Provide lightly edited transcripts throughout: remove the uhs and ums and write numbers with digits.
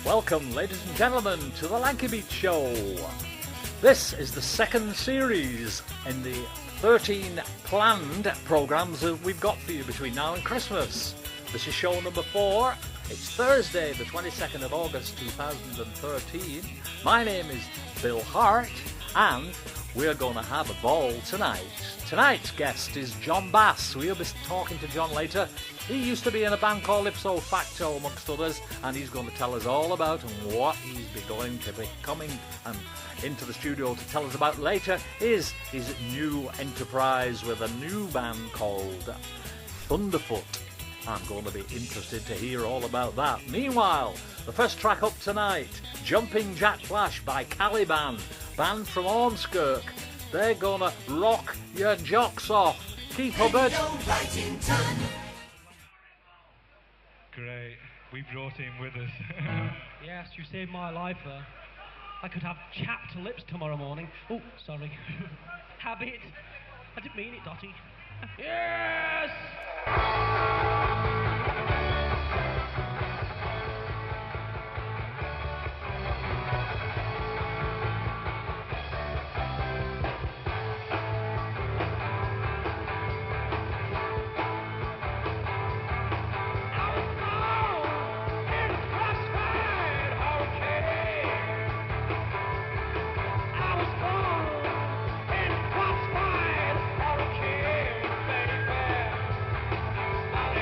Welcome, ladies and gentlemen, to the Lankybeat Show. This is the second series in the 13 planned programmes that we've got for you between now and Christmas. This is show number 4. It's Thursday, the 22nd of August 2013. My name is Bill Hart, and we're going to have a ball tonight. Tonight's guest is John Bass. We'll be talking to John later. He used to be in a band called Ipso Facto, amongst others, and he's going to tell us all about what he's going to be coming and into the studio to tell us about later is his new enterprise with a new band called Thunderfoot. I'm going to be interested to hear all about that. Meanwhile, the first track up tonight, Jumping Jack Flash by Caliban, band from Ormskirk. They're going to rock your jocks off. Keep Hubbard. Great, we brought him with us. Yes, you saved my life there. I could have chapped lips tomorrow morning. Oh, sorry. Habit. I didn't mean it, Dottie. Yes!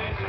It's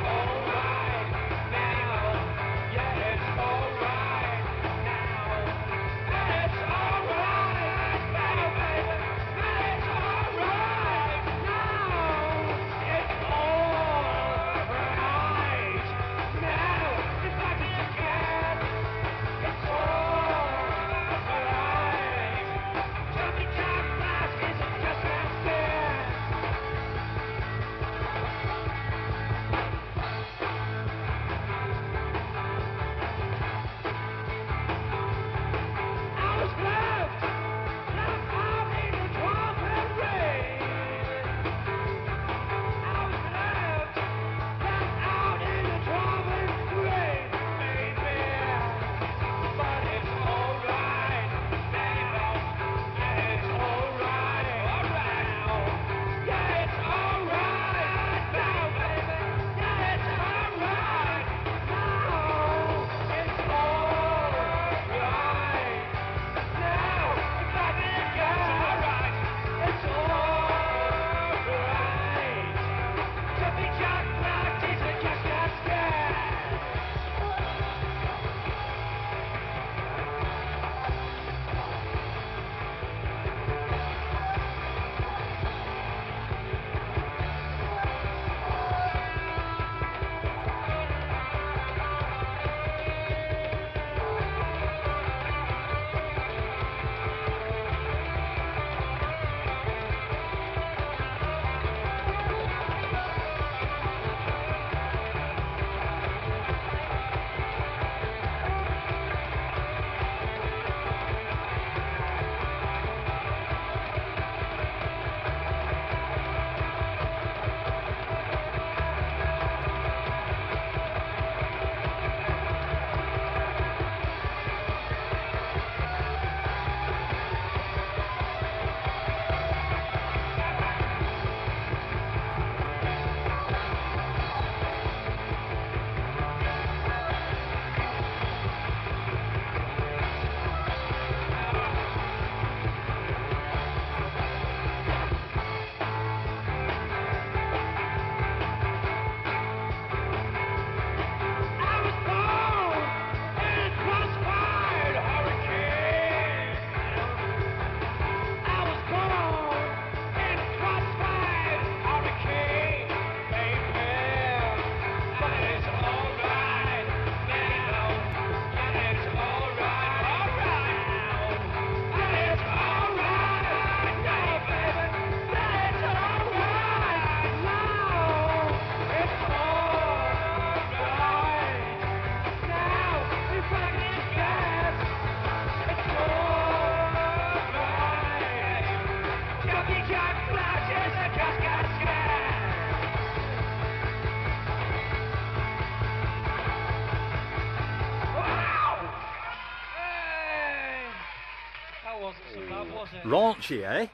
Raunchy, eh?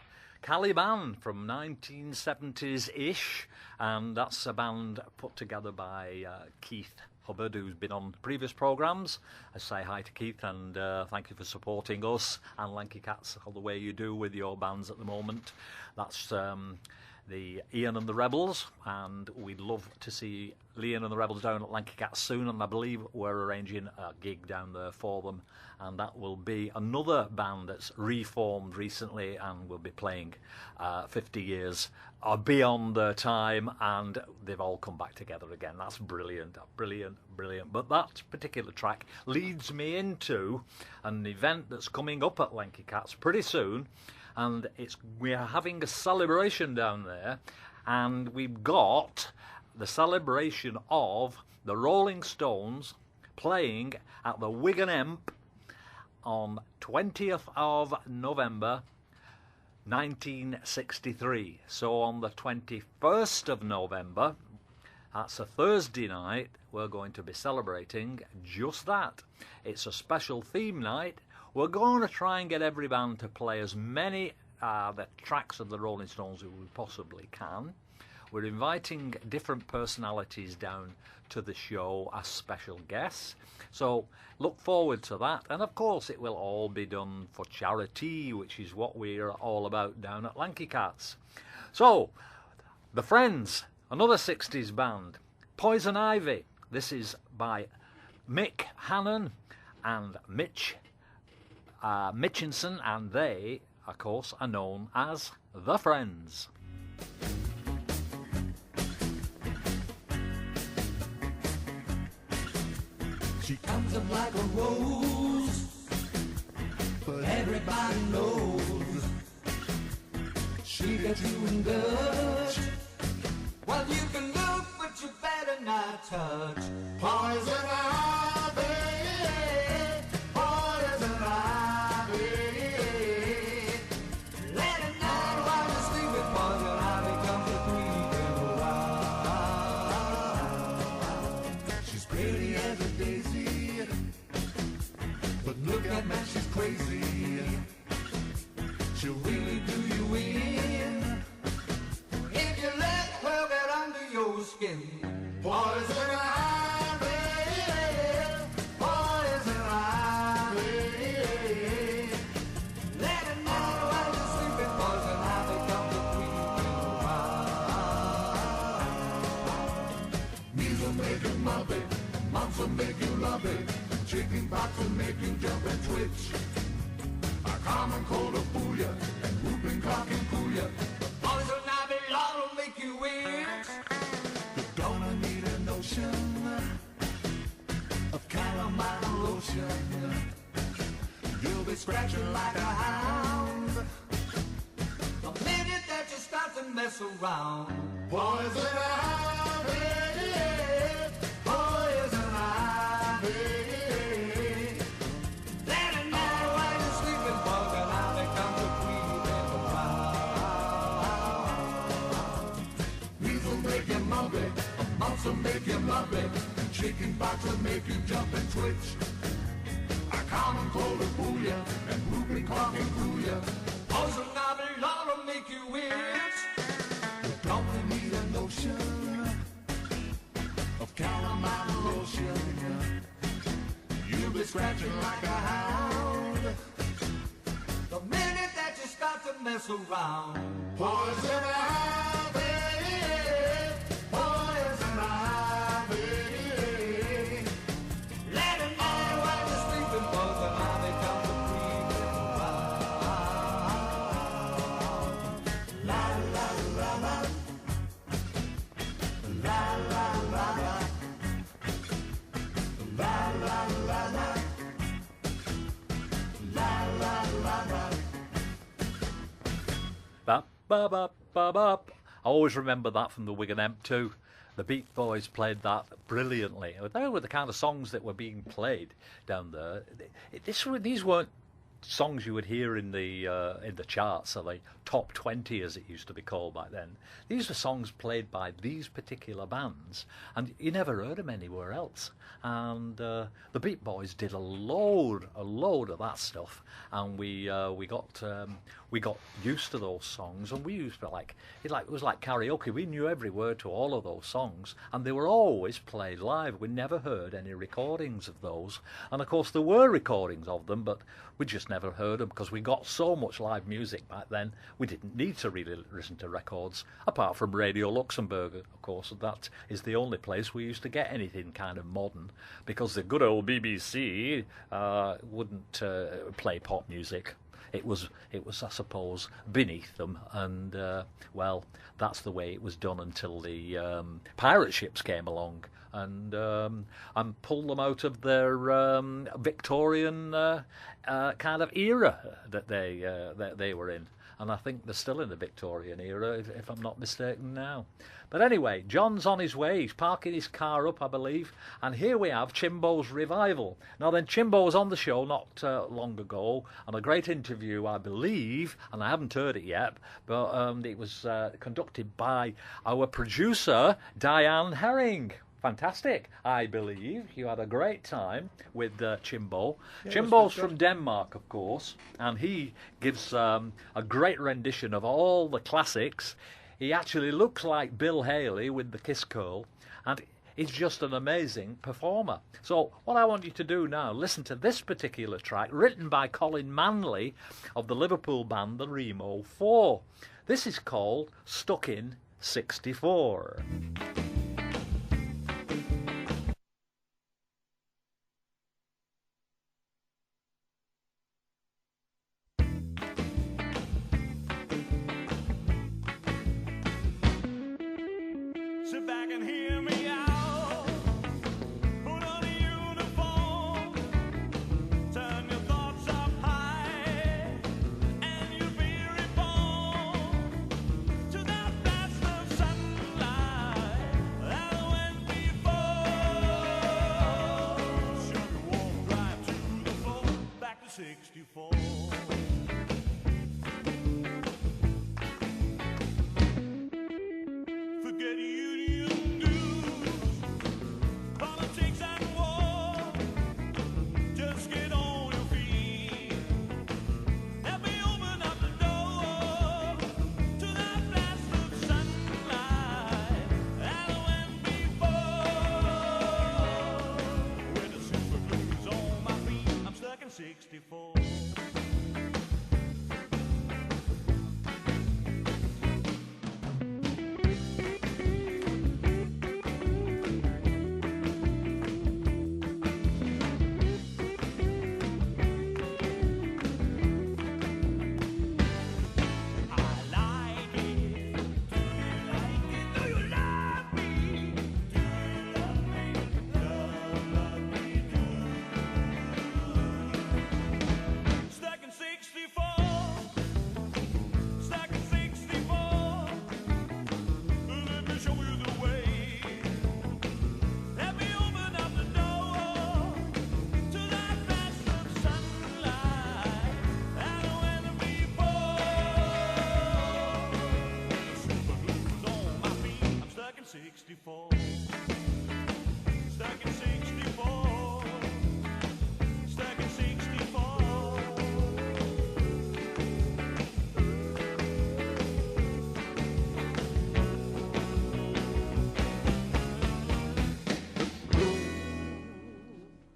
Caliban from 1970s-ish, and that's a band put together by Keith Hubbard, who's been on previous programmes. I say hi to Keith and thank you for supporting us and Lanky Cats all the way you do with your bands at the moment. That's the Ian and the Rebels, and we'd love to see Ian and the Rebels down at Lanky Cats soon, and I believe we're arranging a gig down there for them, and that will be another band that's reformed recently and will be playing 50 years beyond their time, and they've all come back together again. That's brilliant, brilliant, brilliant. But that particular track leads me into an event that's coming up at Lanky Cats pretty soon, and we are having a celebration down there, and we've got the celebration of the Rolling Stones playing at the Wigan Emp on 20th of November 1963. So on the 21st of November, that's a Thursday night, we're going to be celebrating just that. It's a special theme night. We're going to try and get every band to play as many the tracks of the Rolling Stones as we possibly can. We're inviting different personalities down to the show as special guests. So look forward to that. And of course it will all be done for charity, which is what we're all about down at Lanky Cats. So, The Friends, another 60s band. Poison Ivy. This is by Mick Hannon and Mitch Mitchinson, and they, of course, are known as The Friends. She comes up like a rose, but everybody knows she gets you engulfed. Well, you can look, but you better not touch. Poison ivy, poison ivy. Let it know while you're sleeping. Poison ivy comes a creeping around. She's pretty as a daisy, but look at man, she's crazy. She'll really do you in if you let her get under your skin. Poison ivy, poison ivy. Let it know while you're sleeping. Poison ivy comes to creep you around. Measles make you muppet, mumps will make you love it, chicken pox will make you jump and twitch. A common cold will fool ya, and whooping cough can cool ya. Poison ivy law will make you itch. You're gonna need a notion of calamine lotion. You'll be scratching like a hound the minute that you start to mess around. Poison ivy, poison ivy. Let it know while you're sleeping. Poison ivy comes to creeping around. Measles make you mumpy, mumps will make you lumpy, chicken pox will make you jump and twitch. A common cold will fool ya, and whooping cough can cool ya. Poison ivy law will make you itch. You're gonna need a notion of calamine lotion. You'll be scratching like a hound the minute that you start to mess around. Poison ivy, poison ivy. Let it know while you're sleeping. Poison ivy comes to creeping around. La la la la, la la la la, la la la la, la la la la. Bop, bop, bop, bop, bop. I always remember that from the Wigan Emp too. The Beat Boys played that brilliantly. They were the kind of songs that were being played down there. These weren't songs you would hear in the charts, or the top 20 as it used to be called back then, these were songs played by these particular bands, and you never heard them anywhere else. And the Beat Boys did a load of that stuff, and we got used to those songs, and we used to it was like karaoke. We knew every word to all of those songs, and they were always played live. We never heard any recordings of those, and of course there were recordings of them, but we just never heard them because we got so much live music back then. We didn't need to really listen to records, apart from Radio Luxembourg, of course. That is the only place we used to get anything kind of modern, because the good old BBC wouldn't play pop music. It was, I suppose, beneath them, and well, that's the way it was done until the pirate ships came along and pulled them out of their Victorian kind of era that they were in. And I think they're still in the Victorian era, if I'm not mistaken now. But anyway, John's on his way. He's parking his car up, I believe. And here we have Chimbo's Revival. Now then, Chimbo was on the show not long ago, on a great interview, I believe, and I haven't heard it yet, but it was conducted by our producer, Diane Herring. Fantastic. I believe you had a great time with Chimbo. Yeah, Chimbo's from Denmark, of course, and he gives a great rendition of all the classics. He actually looks like Bill Haley with the Kiss Curl, and he's just an amazing performer. So what I want you to do now, listen to this particular track, written by Colin Manley of the Liverpool band The Remo 4. This is called Stuck in 64.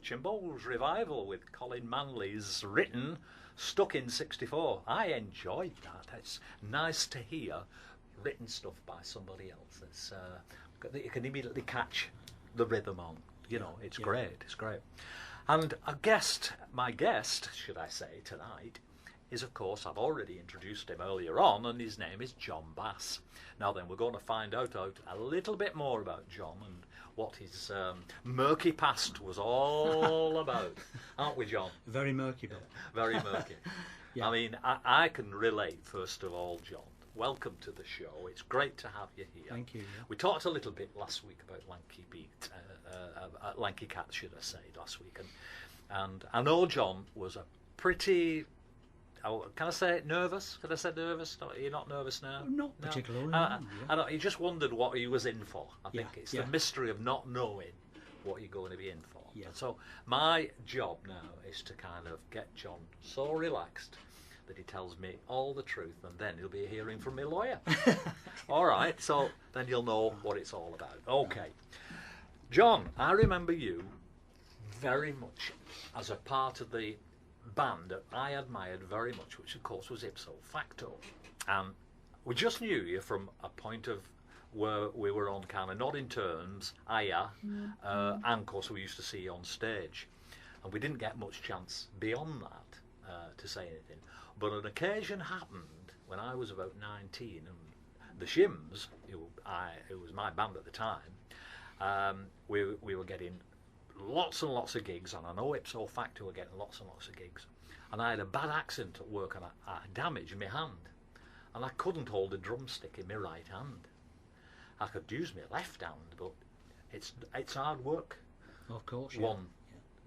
Chimbo's Revival with Colin Manley's written Stuck in 64. I enjoyed that. It's nice to hear written stuff by somebody else. It's you can immediately catch the rhythm on. You know, it's great. It's great. And my guest, should I say, tonight is, of course, I've already introduced him earlier on, and his name is John Bass. Now then, we're going to find out a little bit more about John and what his murky past was all about. Aren't we, John? Very murky, Bill. Very murky. Yeah. I mean, I can relate, first of all, John. Welcome to the show. It's great to have you here. Thank you. Yeah. We talked a little bit last week about Lankybeat, Lanky Cat, should I say, last week. And I know John was a pretty can I say nervous? Can I say nervous? No, you're not nervous now? Not particularly. I don't, you just wondered what you was in for. I think Yeah, it's yeah. the mystery of not knowing what you're going to be in for. Yeah. So my job now is to kind of get John so relaxed that he tells me all the truth, and then he'll be hearing from my lawyer. All right, so then you'll know what it's all about. Okay. John, I remember you very much as a part of the band that I admired very much, which of course was Ipso Facto. And we just knew you from a point of where we were on kind of nodding terms, and of course we used to see you on stage. And we didn't get much chance beyond that to say anything. But an occasion happened when I was about 19, and the Shims, who was my band at the time, we were getting lots and lots of gigs, and I know Ipso Facto were getting lots and lots of gigs. And I had a bad accident at work, and I damaged my hand, and I couldn't hold a drumstick in my right hand. I could use my left hand, but it's hard work. Of course, One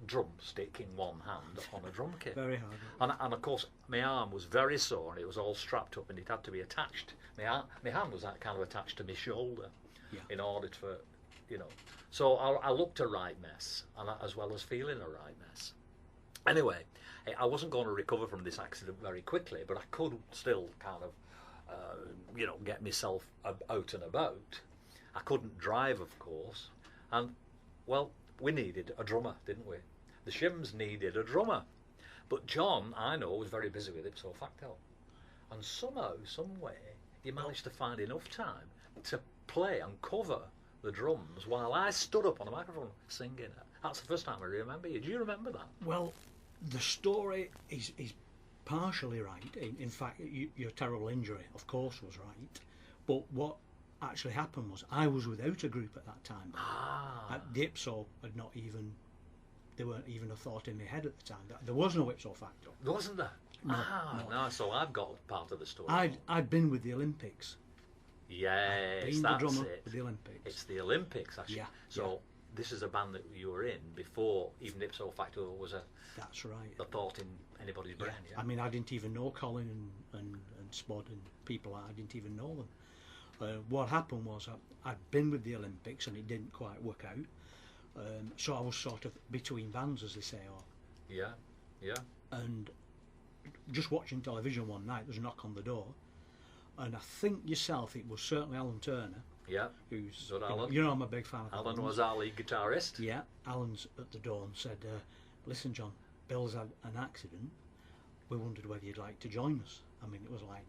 drumstick in one hand on a drum kit. Very hard. And of course, my arm was very sore, and it was all strapped up, and it had to be attached. My hand was kind of attached to my shoulder, in order for, So I looked a right mess, and as well as feeling a right mess. Anyway, I wasn't going to recover from this accident very quickly, but I could still kind of, get myself out and about. I couldn't drive, of course, and, well, we needed a drummer, didn't we? The Shims needed a drummer. But John, I know, was very busy with Ipso Facto. And somehow, some way, he managed to find enough time to play and cover the drums while I stood up on a microphone singing. That's the first time I remember you. Do you remember that? Well, the story is partially right. In fact, your terrible injury, of course, was right. But what actually happened was I was without a group at that time. The Ipso had not even, there weren't even a thought in my head at the time. There was no Ipso Facto. Wasn't there? No, so I've got part of the story. I'd been with the Olympics. Yes, Being that's the drummer it. with the Olympics. It's the Olympics, actually. Yeah, So this is a band that you were in before even Ipso Facto was That's right. a thought in anybody's brain. Yeah. I mean, I didn't even know Colin and Spud and people. I didn't even know them. What happened was I'd been with the Olympics and it didn't quite work out. So I was sort of between bands, as they say. Yeah. And just watching television one night, there's a knock on the door. And I think yourself, it was certainly Alan Turner. Yeah. Who's, Good Alan. I'm a big fan of Alan Alan's. was our lead guitarist. Yeah, Alan's at the door and said, listen, John, Bill's had an accident. We wondered whether you'd like to join us. I mean, it was like,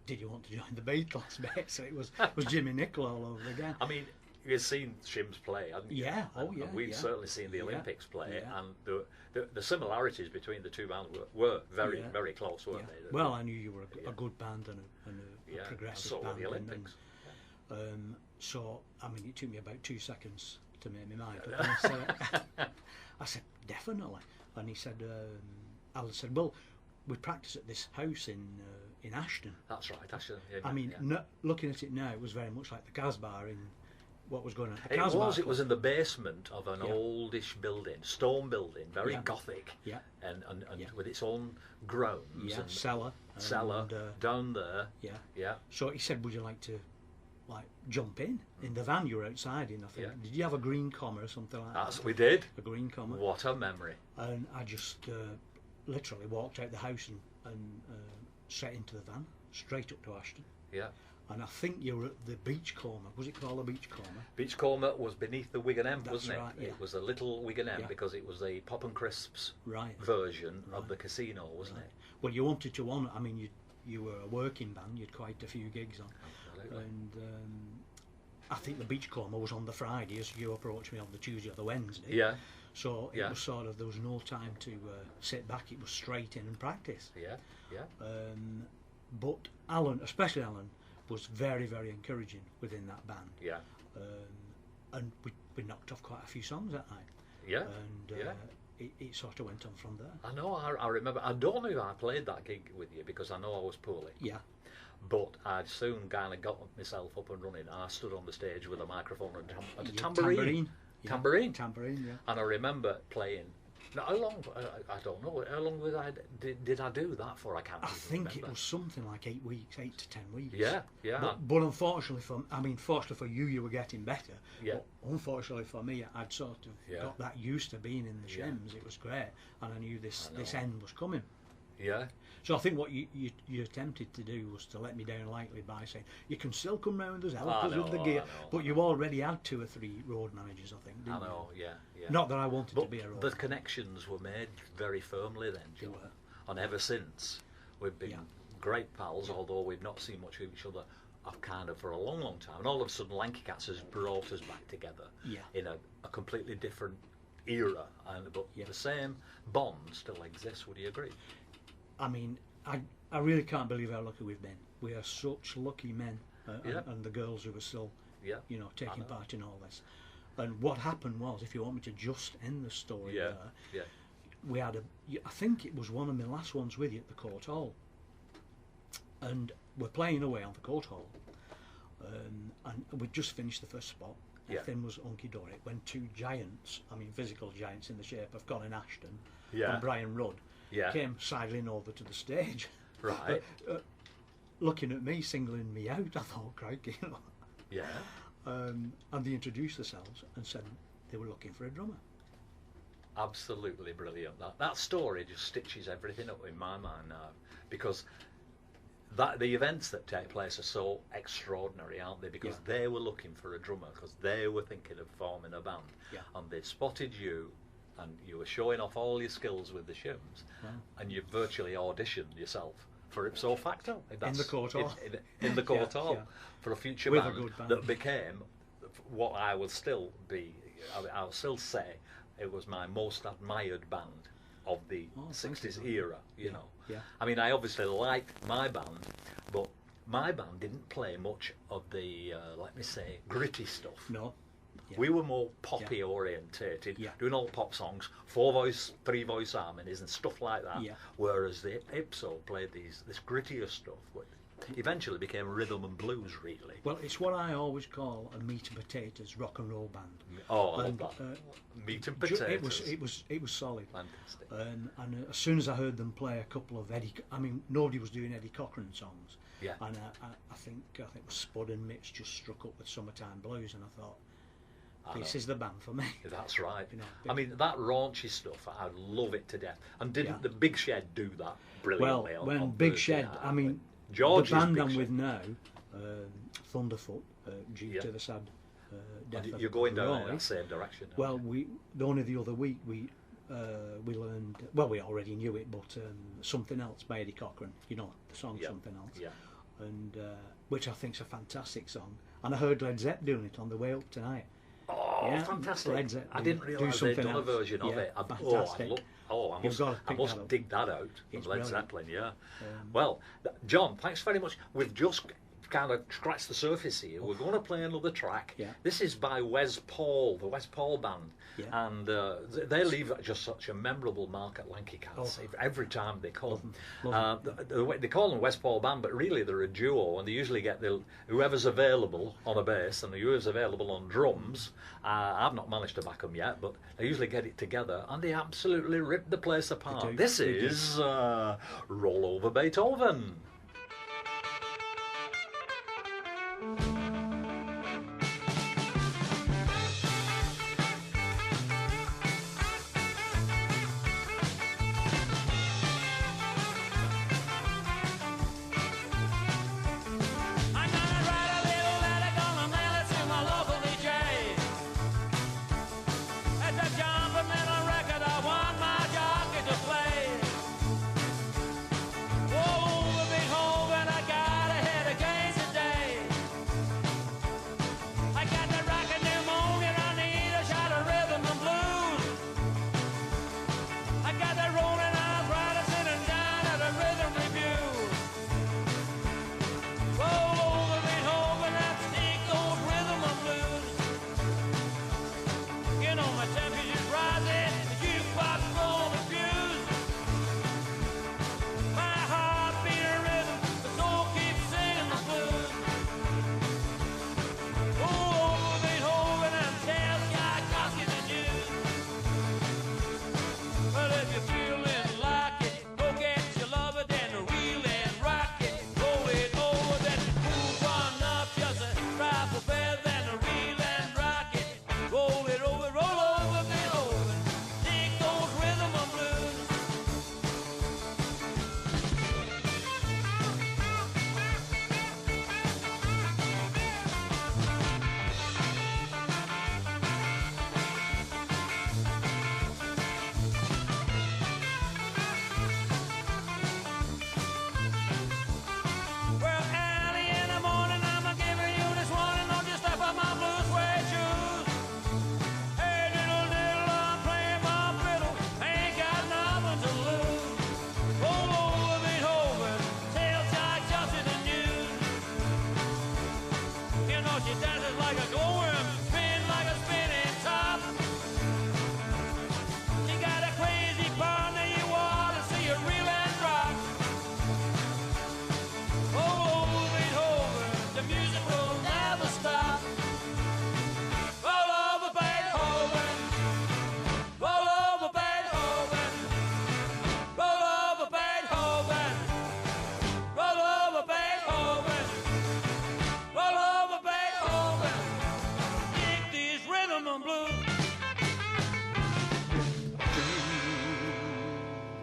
did you want to join the Beatles, mate? So it was Jimmy Nichol all over again. I mean, you've seen Shims play, haven't you? Yeah, And we've certainly seen the Olympics play, yeah. and the similarities between the two bands were very, very close, weren't they? Well, I knew you were a good band and a progressive and so band. were the Olympics. So, I mean, it took me about 2 seconds to make my mind up. I said, definitely. And he said, Alan said, well, we practice at this house in Ashton. That's right, Ashton. Yeah, I mean, looking at it now, it was very much like the Casbah in what was going on. It was in the basement of an oldish building, stone building, very gothic, and with its own grounds and cellar and, down there. Yeah. So he said, would you like to jump in the van? You were outside in, I think. Did you have a green comma or something like that? That's what we did. A green comma. What a memory. And I just literally walked out the house and straight into the van, straight up to Ashton. Yeah. And I think you were at the Beachcomber. Was it called a Beachcomber? Beachcomber was beneath the Wigan End, wasn't it? Right, yeah. It was a little Wigan End because it was a Pop and Crisps version of the casino, wasn't it? Well, you wanted to honour. I mean, you were a working band. You had quite a few gigs on. Absolutely. And I think the Beachcomber was on the Friday, as you approached me on the Tuesday or the Wednesday. Yeah. So it was sort of, there was no time to sit back. It was straight in and practice. Yeah. But Alan, especially Alan, was very, very encouraging within that band. Yeah. And we knocked off quite a few songs that night. Yeah. And it sort of went on from there. I know, I remember. I don't know if I played that gig with you because I know I was poorly. Yeah. But I soon kind of got myself up and running, and I stood on the stage with a microphone and a Tambourine. Tambourine. Tambourine, yeah. And I remember playing Now, how long? I don't know. How long did I do that for? I can't. I even think remember. it was something like 8 weeks, 8 to 10 weeks. Yeah, yeah. But unfortunately fortunately for you, you were getting better. Yeah. But unfortunately for me, I'd sort of Yeah. got that used to being in the Yeah. shims. It was great, and I knew this I know. end was coming. Yeah. So I think what you attempted to do was to let me down lightly by saying you can still come round us, help us with the gear, but you already had 2 or 3 road managers, I think, didn't I know. Yeah. Yeah. Not that I wanted But to be a road the manager. connections were made very firmly then, They John. were. And ever since, we've been Yeah. great pals, although we've not seen much of each other kind of for a long, long time. And all of a sudden, Lanky Cats has brought us back together Yeah. in a completely different era. But Yeah. the same bond still exists, would you agree? I mean, I really can't believe how lucky we've been. We are such lucky men, Yeah. and the girls who are still, Yeah. taking know. part in all this. And what happened was, if you want me to just end the story Yeah. there, Yeah. we had I think it was one of my last ones with you at the Court Hall, and we're playing away on the Court Hall, and we'd just finished the first spot. Yeah. Everything was hunky dory when 2 giants, I mean physical giants in the shape of Colin Ashton Yeah. and Brian Rudd, Yeah. came sidling over to the stage. Right. Looking at me, singling me out, I thought, crikey, Yeah. and they introduced themselves and said they were looking for a drummer. Absolutely brilliant. That story just stitches everything up in my mind now, because the events that take place are so extraordinary, aren't they? Because Yeah. they were looking for a drummer, because they were thinking of forming a band, Yeah. and they spotted you, and you were showing off all your skills with the shims, Wow. and you virtually auditioned yourself for Ipso Facto the Court Hall. in the Court Yeah, Hall yeah. for a future With a band, good band. that became what I will still be. I'll still say it was my most admired band of the Oh, thank 60s you. era, you know. Yeah. I mean, I obviously liked my band, but my band didn't play much of the, let me say, gritty stuff. No. Yeah. We were more poppy orientated, Yeah. doing all pop songs, 4-voice, 3-voice harmonies and stuff like that. Yeah. Whereas the Ipso played this grittier stuff, which eventually became rhythm and blues, really. Well, it's what I always call a meat and potatoes rock and roll band. Oh, I And, love that. Meat and Ju- potatoes. It was solid. Fantastic. And as soon as I heard them play a couple of nobody was doing Eddie Cochran songs. Yeah. And I think it was Spud and Mitch just struck up with Summertime Blues, and I thought, this is the band for me. That's right. You know, I mean, that raunchy stuff, I love it to death. And didn't Yeah. the Big Shed do that Well, brilliantly? when on Big Thursday Shed, night? I mean, George's the band Big I'm Shed. with now, Thunderfoot, due Yeah. to the sad death And of you're going down Roy. in that same direction. aren't Well, you? only the other week we learned. Well, we already knew it, but Something Else by Eddie Cochran. You know the song Yeah. Something Else, Yeah. and which I think's a fantastic song. And I heard Led Zepp doing it on the way up tonight. Oh, Yeah, fantastic. Led Zepp I do- didn't do realise they'd something done a else. version of Yeah, it. I fantastic. I You've gotta pick must that up. dig that out from It's Led brilliant. Zeppelin, yeah. Well, John, thanks very much. We've just kind of scratched the surface here. We're going to play another track. Yeah. This is by Wes Paul, the Wes Paul Band. Yeah. And they leave just such a memorable mark at Lanky Cats every time they come. Love them. They call them Wes Paul Band, but really they're a duo, and they usually get whoever's available on a bass and whoever's available on drums. I've not managed to back them yet, but they usually get it together, and they absolutely rip the place apart. do. This They do. is Roll Over Beethoven. I'm gonna write a little letter, gonna mail it to my local DJ. It's a John Pimento record, I want my jockey to play. Whoa, the big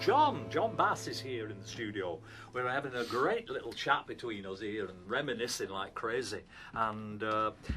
John Bass is here in the studio. We're having a great little chat between us here and reminiscing like crazy. And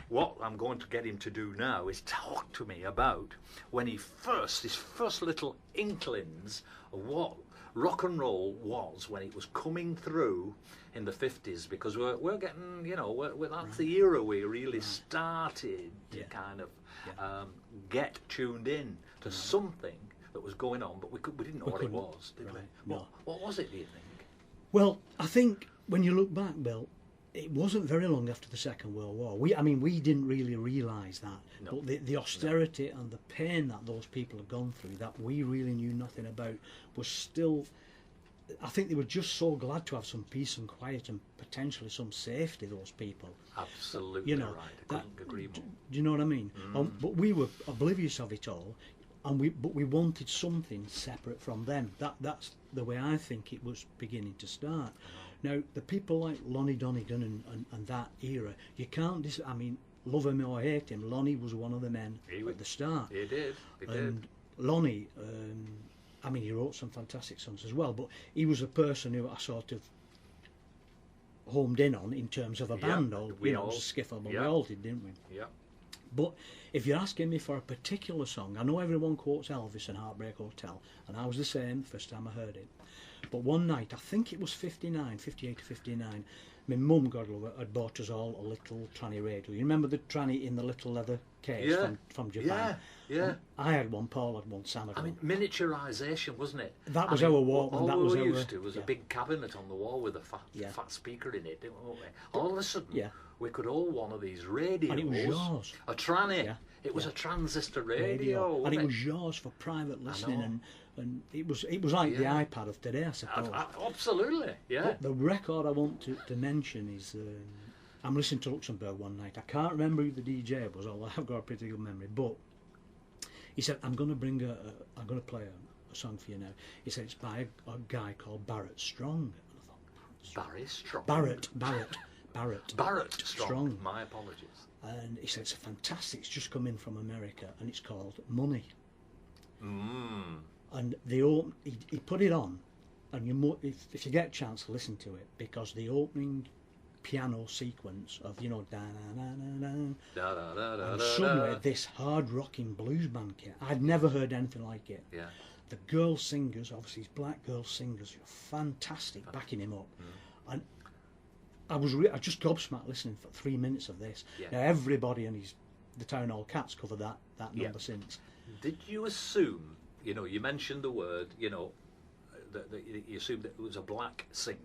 what I'm going to get him to do now is talk to me about when his first little inklings of what rock and roll was when it was coming through in the 50s, because we're getting, that's the era we really started to kind of get tuned in to something that was going on, but we didn't know what it was, did we? No. What was it, do you think? Well, I think when you look back, Bill, it wasn't very long after the Second World War. We didn't really realise that, No. but the austerity and the pain that those people had gone through, that we really knew nothing about, was still. I think they were just so glad to have some peace and quiet and potentially some safety. Those people, Absolutely right. I couldn't agree more. Do you know what I mean? But we were oblivious of it all, and we wanted something separate from them. That's the way I think it was beginning to start. Now, the people like Lonnie Donegan and that era, you can't love him or hate him, Lonnie was one of the men at the start. He did. And Lonnie, he wrote some fantastic songs as well, but he was a person who I sort of homed in on in terms of a band. It was a skiffle, but we all did, didn't we? Yeah. But if you're asking me for a particular song, I know everyone quotes Elvis and Heartbreak Hotel, and I was the same first time I heard it. But one night, I think it was 58 to 59, my mum, God love her, had bought us all a little tranny radio. You remember the tranny in the little leather case from Japan? Yeah. I had one, Paul had one, Sam had one. Miniaturisation, wasn't it? That was our Walkman. All that we was were our, used to was a big cabinet on the wall with a fat speaker in it, didn't we? All of a sudden, we could hold one of these radios. And it was yours. A tranny. Yeah. It was a transistor radio. And it was yours for private listening, and it was like the iPad of today, I suppose. Absolutely, yeah. But the record I want to mention is I'm listening to Luxembourg one night. I can't remember who the DJ was, although I've got a pretty good memory. But he said, I'm going to play a song for you now. He said it's by a guy called Barrett Strong. And I thought, Barry Strong. Barrett Strong. My apologies. And he said it's it's just come in from America, and it's called Money. And he put it on, and if you get a chance to listen to it, because the opening piano sequence of da da da da, and suddenly this hard rocking blues band kit. I'd never heard anything like it. Yeah. The girl singers, obviously these black girl singers, were fantastic, backing him up. And I was just gobsmacked listening for 3 minutes of this. Yeah. Now everybody and the Town Hall Cats covered that number since. Did you assume, you mentioned the word, that you assumed that it was a black singer,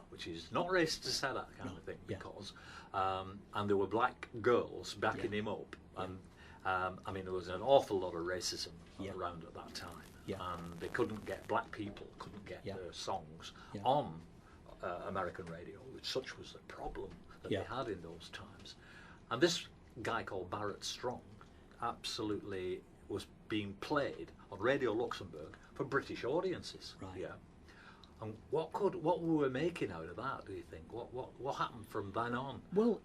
which is not racist to say that kind of thing, because, and there were black girls backing him up, and there was an awful lot of racism around at that time, and they couldn't get, black people couldn't get their songs on American radio, such was the problem that they had in those times. And this guy called Barrett Strong absolutely was being played on Radio Luxembourg for British audiences. Right. Yeah. And what we were making out of that, do you think? What happened from then on? Well,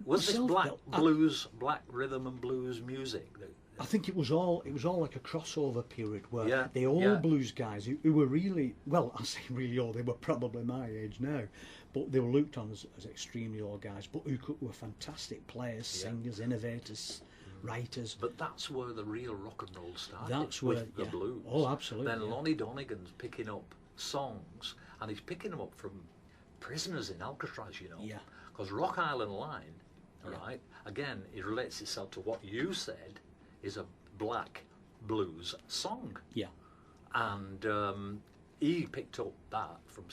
was this black rhythm and blues music? I think it was all like a crossover period where the old blues guys who were really, well, I say really old, they were probably my age now, but they were looked on as extremely old guys, but who were fantastic players, singers, innovators, writers. But that's where the real rock and roll started. That's where with the blues. Oh, absolutely. Then Lonnie Donegan's picking up songs, and he's picking them up from prisoners in Alcatraz, Yeah. Because Rock Island Line, right, again, it relates itself to what you said is a black blues song. Yeah. And he picked up that from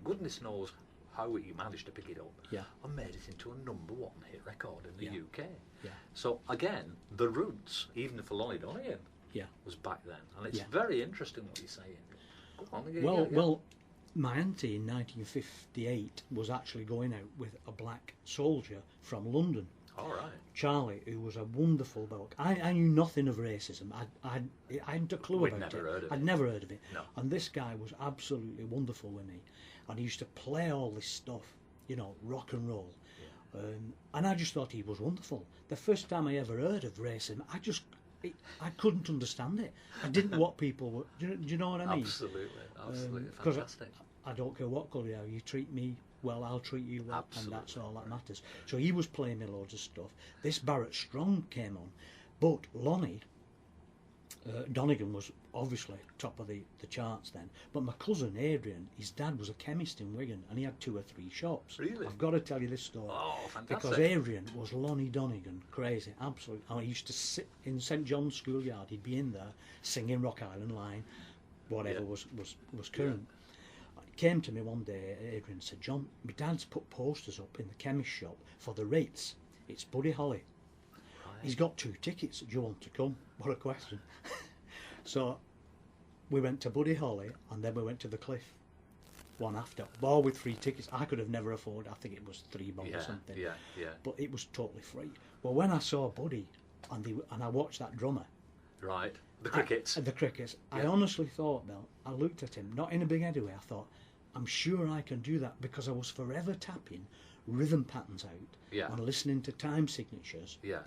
goodness knows how he managed to pick it up, and made it into a #1 hit record in the UK. Yeah. So again, the roots, even for Lonnie Donegan, was back then, and it's very interesting what you're saying. Go on, well, my auntie in 1958 was actually going out with a black soldier from London. All right. Charlie, who was a wonderful bloke. I knew nothing of racism. I hadn't a clue about never it. Heard of I'd it. never heard of it. No. And this guy was absolutely wonderful with me. And he used to play all this stuff, rock and roll. Yeah. And I just thought he was wonderful. The first time I ever heard of racism, I couldn't understand it. I didn't know what people were. Do you know what I mean? Absolutely, absolutely, 'Cause fantastic. I don't care what colour you are. You treat me well, I'll treat you well, Absolutely. and that's all that matters. So he was playing me loads of stuff. This Barrett Strong came on, but Lonnie Donegan was obviously top of the charts then. But my cousin Adrian, his dad was a chemist in Wigan, and he had 2 or 3 shops. Really? I've got to tell you this story. Oh, fantastic. Because Adrian was Lonnie Donegan, crazy, absolutely. I used to sit in St John's schoolyard. He'd be in there singing Rock Island Line, whatever was current. He came to me one day, Adrian said, "John, my dad's put posters up in the chemist shop for the Ritz. It's Buddy Holly. He's got 2 tickets. Do you want to come?" What a question. So we went to Buddy Holly, and then we went to the Cliff one after, all with 3 tickets. I could have never afforded, I think it was £3 or something. Yeah. But it was totally free. Well, when I saw Buddy and I watched that drummer, Right. The crickets. the Crickets, I honestly thought, Bill, I looked at him, not in a big heady way, I thought, I'm sure I can do that, because I was forever tapping rhythm patterns out and listening to time signatures. Yeah.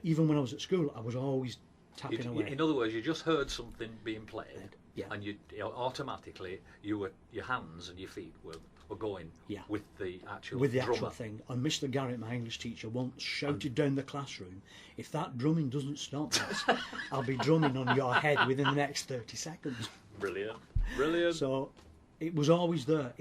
Even when I was at school, I was always tapping away. In other words, you just heard something being played, Yeah. and you automatically your hands and your feet were going with the actual drummer. Thing. And Mr. Garrett, my English teacher, once shouted down the classroom, "If that drumming doesn't stop, lads, I'll be drumming on your head within the next 30 seconds." Brilliant. Brilliant. So it was always there.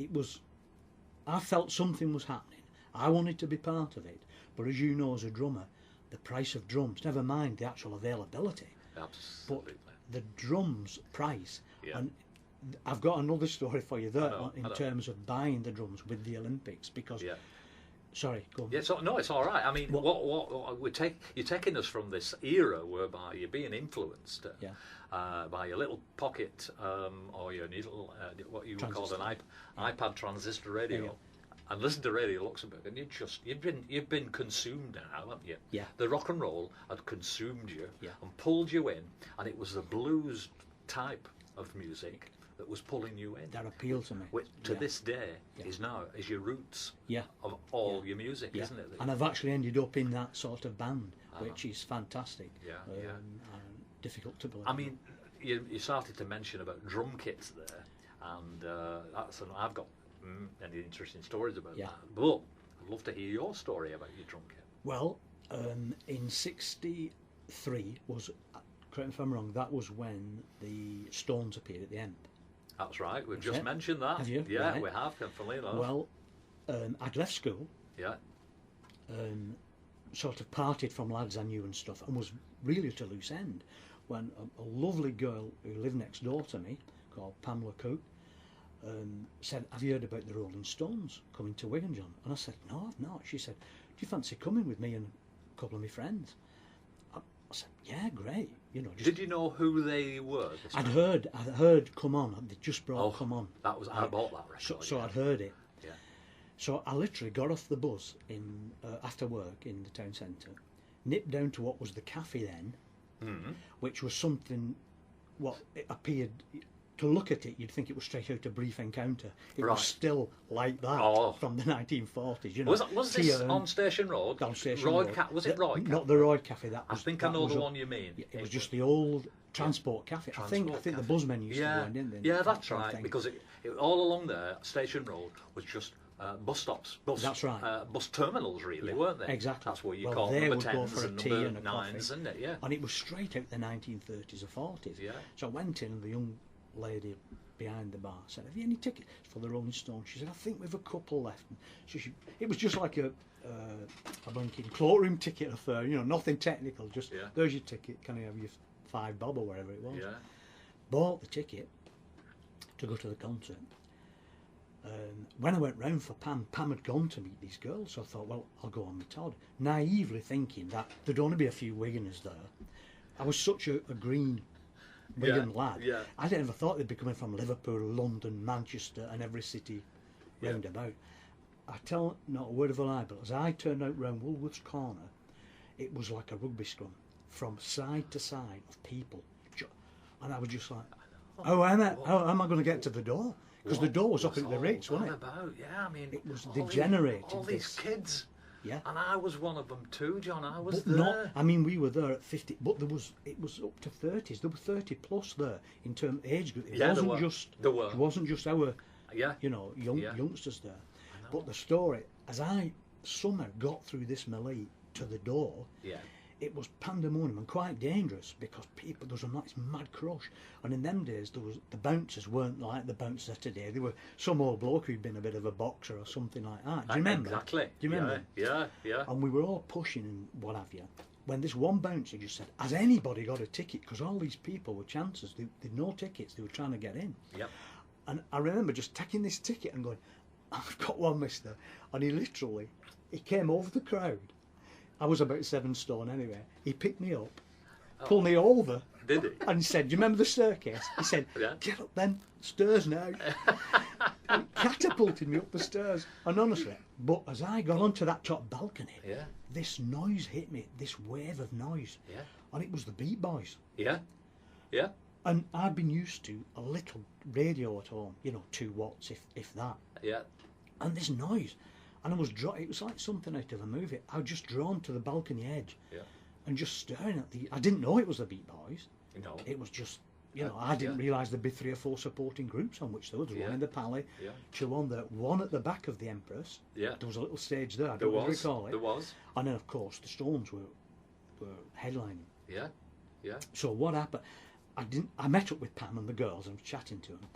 I felt something was happening. I wanted to be part of it. But as you know, as a drummer, the price of drums, never mind the actual availability, Absolutely. but the drums price. Yeah. And I've got another story for you there I know. terms of buying the drums with the Olympics, because sorry, go on. Yeah, no, it's all right. I mean, you're taking us from this era whereby you're being influenced by your little pocket or your little what you would call an iPad transistor radio, and listen to Radio Luxembourg, and you've been consumed now, haven't you? Yeah. The rock and roll had consumed you Yeah. and pulled you in, and it was the blues type of music that was pulling you in. That appealed to me. Which to this day is your roots of all your music, isn't it? And I've actually ended up in that sort of band, which is fantastic. And difficult to believe. I mean, you started to mention about drum kits there, and I've got many interesting stories about that. But I'd love to hear your story about your drum kit. Well, in '63 was, correct me if I'm wrong, that was when the Stones appeared at the Emp. That's right. We've just mentioned that. Have you? Yeah, Right. we have. Funnily enough. Well, I'd left school. Yeah. Sort of parted from lads I knew and stuff, and was really at a loose end when a lovely girl who lived next door to me, called Pamela Cook, said, "Have you heard about the Rolling Stones coming to Wigan, John?" And I said, "No, I've not." She said, "Do you fancy coming with me and a couple of my friends?" I said, "Yeah, great." Did you know who they were? I'd heard Come On. They just brought Come On. I bought that record. So I'd heard it. Yeah. So I literally got off the bus in after work in the town centre, nipped down to what was the cafe then, which was something, it appeared, to look at it, you'd think it was straight out of Brief Encounter. It was still like that from the 1940s. Was this on Station Road? On Station Royd Road. Was it Royd? Not the Royd Cafe. I think I know the one you mean. It was just the old Transport Cafe. I think the buzzmen used to go in, didn't they? Yeah, that's right. Because it all along there, Station Road was just bus stops. That's right. Bus terminals, really, weren't they? Exactly. That's where you Well, call they number would go 10s for a and tea number and a 9s, coffee. isn't it? Yeah. And it was straight out the 1930s or 40s. Yeah. So I went in, and the young lady behind the bar said, "Have you any tickets for the Rolling Stones?" She said, "I think we've a couple left." So it was just like a blinking cloakroom ticket affair, nothing technical, just there's your ticket, can I have your £5 or whatever it was. Yeah. Bought the ticket to go to the concert. When I went round for Pam had gone to meet these girls, so I thought, well, I'll go on with Todd, naively thinking that there'd only be a few Wiganers there. I was such a green Wigan lad. Yeah. I never thought they'd be coming from Liverpool, London, Manchester and every city round about. I tell not a word of a lie, but as I turned out round Woolworths Corner, it was like a rugby scrum from side to side of people. And I was just like, how am I going to get to the door? Because the door was up at the Ritz, wasn't it? About? Yeah, I mean, it was degenerated. All these kids Yeah. And I was one of them too, John. I was But there. not, I mean, we were there at 50, but it was up to 30s. There were 30 plus there in terms of age group. It Yeah, there wasn't were. just There were. It wasn't just our, Yeah. youngsters there. But the story, as I somehow got through this melee to the door, Yeah. it was pandemonium and quite dangerous because there was a nice mad crush. And in them days, the bouncers weren't like the bouncers today. They were some old bloke who'd been a bit of a boxer or something like that. Do you remember? Exactly. Do you remember? Yeah. And we were all pushing and what have you. When this one bouncer just said, "Has anybody got a ticket?" Because all these people were chancers. They'd no tickets. They were trying to get in. Yep. And I remember just taking this ticket and going, "I've got one, mister." And he came over the crowd. I was about 7 stone anyway. He picked me up, pulled me over, Did he? and said, "Do you remember the staircase?" He said, Yeah. "Get up then, stairs now." And he catapulted me up the stairs. And honestly, but as I got onto that top balcony, Yeah. this noise hit me, this wave of noise. Yeah. And it was the Beat Boys. Yeah. Yeah. And I'd been used to a little radio at home, 2 watts, if that. Yeah. And this noise. And it was like something out of a movie. I was just drawn to the balcony edge Yeah. and just staring at I didn't know it was the Beat Boys. No. It was just, I didn't realise there'd be 3 or 4 supporting groups on which there was Yeah. one in the Pally, Yeah. two on the one at the back of the Empress. Yeah. There was a little stage there, I There don't know if you was. recall it. There was. And then, of course, the Stones were headlining. Yeah. Yeah. So what happened? I met up with Pam and the girls. I was chatting to them,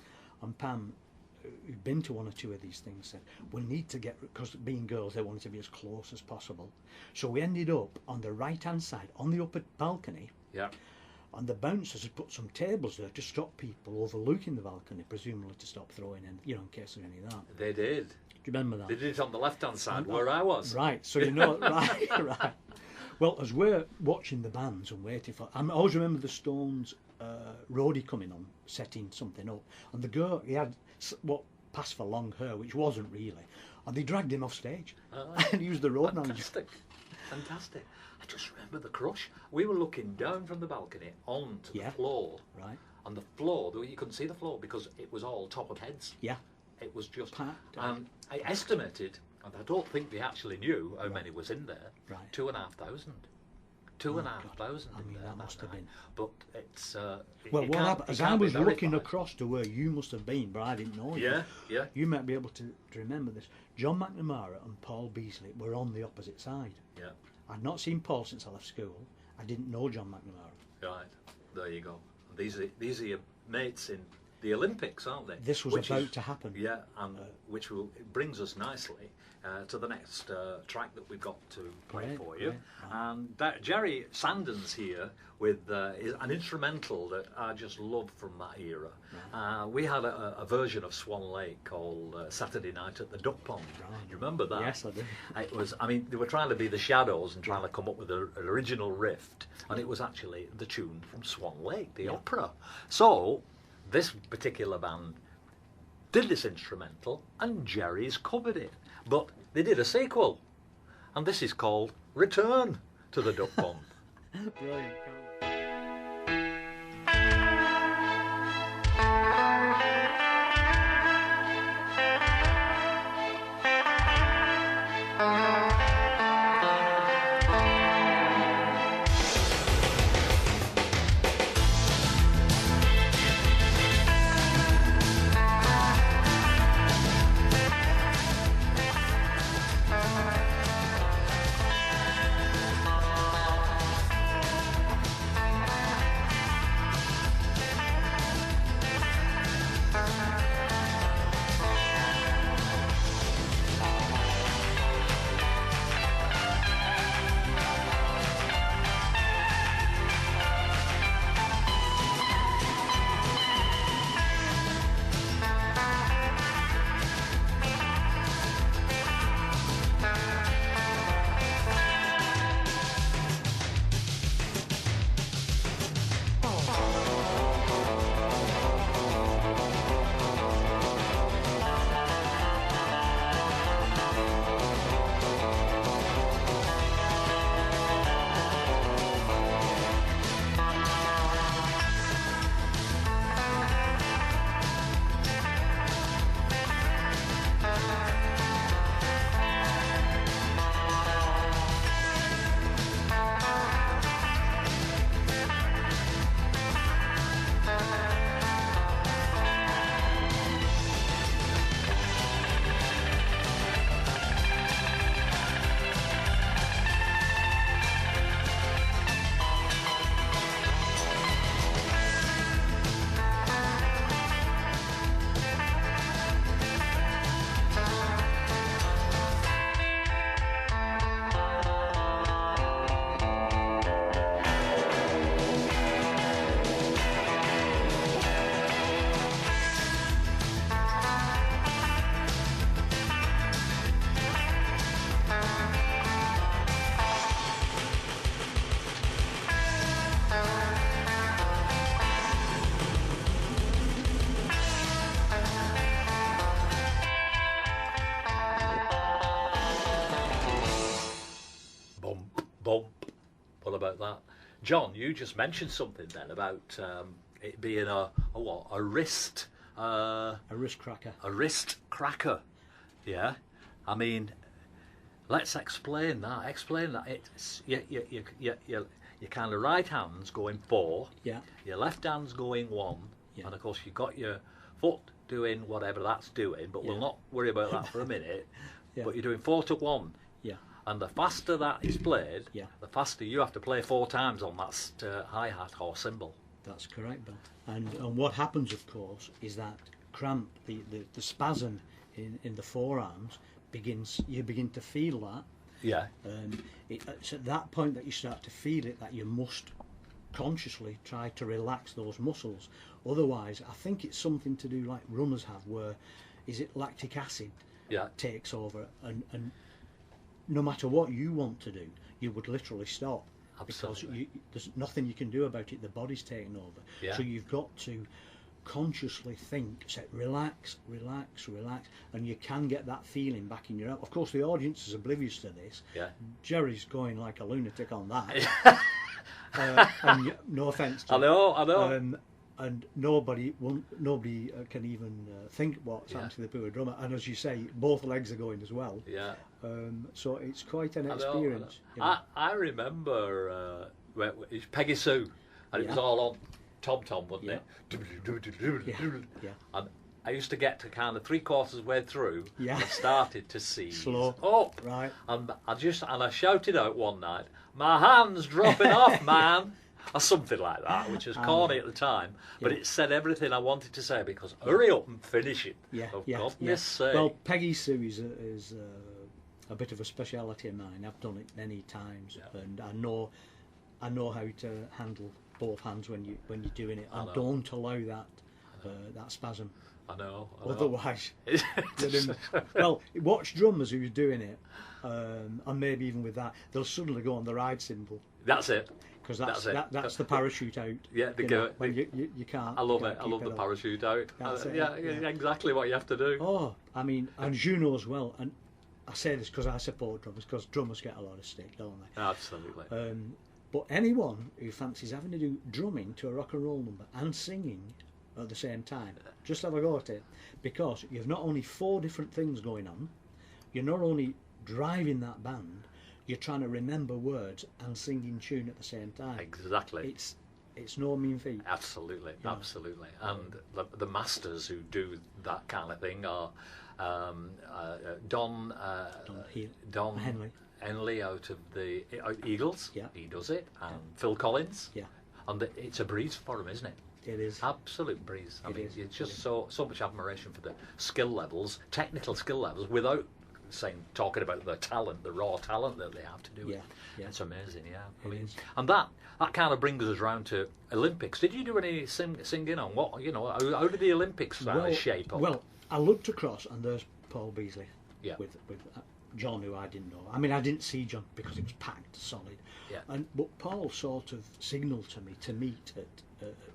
and Pam, who'd been to 1 or 2 of these things, said we need to because being girls, they wanted to be as close as possible. So we ended up on the right-hand side, on the upper balcony, Yeah. and the bouncers had put some tables there to stop people overlooking the balcony, presumably to stop throwing in, in case of any of that. They did. Do you remember that? They did it on the left-hand side where I was. Right, so right. Well, as we're watching the bands and waiting I always remember the Stones roadie coming on, setting something up, and the girl, he had what passed for long hair, which wasn't really, and they dragged him off stage, and he was the road manager. Fantastic. I just remember the crush. We were looking down from the balcony onto the floor. Right. On the floor, you couldn't see the floor because it was all top of heads. Yeah. It was just Packed. I estimated, and I don't think they actually knew how many was in there. Right. 2,500. 2,500 I in mean, there that must have night. been. But it's Well, what happened? As I was looking across to where you must have been, but I didn't know you. Yeah. You might be able to remember this. John McNamara and Paul Beasley were on the opposite side. Yeah. I'd not seen Paul since I left school. I didn't know John McNamara. Right. There you go. These are your mates in the Olympics, aren't they? This was about to happen. Yeah, and it brings us nicely to the next track that we've got to play Great, for you. great, And Jerry Sandon's here with is an instrumental that I just love from that era. We had a version of Swan Lake called Saturday Night at the Duck Pond. You remember that? Yes, I do. It was. I mean, they were trying to be the Shadows and trying to come up with an original riff, and it was actually the tune from Swan Lake, the opera. So this particular band did this instrumental, and Jerry's covered it. But they did a sequel, and this is called Return to the Duck Pond. Brilliant. wonderful about that. John, you just mentioned something then about it being a what? A wrist cracker. A wrist cracker. Yeah. I mean, let's explain that. Explain that. It's your kind of right hand's going 4. Yeah. Your left hand's going 1. Yeah. And of course you've got your foot doing whatever that's doing, but we'll not worry about that for a minute. Yeah. But you're doing 4 to 1. Yeah. And the faster that is played, Yeah. the faster you have to play 4 times on that hi-hat or cymbal. That's correct, Bill. And what happens, of course, is that cramp, the spasm in the forearms you begin to feel that. Yeah. It's at that point that you start to feel it that you must consciously try to relax those muscles. Otherwise, I think it's something to do like runners have, where is it lactic acid takes over, and no matter what you want to do, you would literally stop. Absolutely. Because there's nothing you can do about it. The body's taking over. Yeah. So you've got to consciously think, say, relax, relax, relax, and you can get that feeling back in your head. Of course, the audience is oblivious to this. Yeah. Jerry's going like a lunatic on that. And no offence to I know. and nobody can even think what's happened to the poor drummer. And as you say, both legs are going as well. Yeah. So it's quite an I experience. know. I remember it's Peggy Sue, and it was all on tom-tom, wasn't it? Yeah. And I used to get to kind of 3/4 way through Yeah. and started to seize Slow. up. Right. And I shouted out one night, "My hand's dropping off, man," or something like that, which was corny at the time, but it said everything I wanted to say, because hurry up and finish it. Yeah, For yeah, goodness sake. Well, Peggy Sue is a bit of a speciality of mine. I've done it many times, and I know how to handle both hands when you're doing it, and don't allow that spasm. I know. Otherwise, well, watch drummers who's doing it, and maybe even with that, they'll suddenly go on the ride cymbal. That's it. Because that's the parachute out. Yeah, they go. When you can't. I love you it. can't I keep love it the up. parachute out. That's it, Yeah, yeah. exactly what you have to do. Oh, I mean, and Juno as well. And I say this because I support drummers, because drummers get a lot of stick, don't they? Absolutely. But anyone who fancies having to do drumming to a rock and roll number and singing at the same time, just have a go at it, because you've not only 4 different things going on, you're not only driving that band, you're trying to remember words and sing in tune at the same time. Exactly. It's no mean feat. Absolutely, Yeah. absolutely. And the masters who do that kind of thing are Don Henley out of the Eagles. Yeah. He does it, and Phil Collins. Yeah, And it's a breeze for him, isn't it? it is. Absolute breeze. I It mean, is, it's it just is. so much admiration for the skill levels, technical skill levels, without talking about the talent, the raw talent that they have to do it. Yeah. It's amazing, yeah. I It mean, is. and that kind of brings us round to Olympics. Did you do any singing on what? How did the Olympics shape up? Well, I looked across and there's Paul Beasley. Yeah. With John, who I didn't know. I mean, I didn't see John because it was packed solid. Yeah. But Paul sort of signalled to me to meet at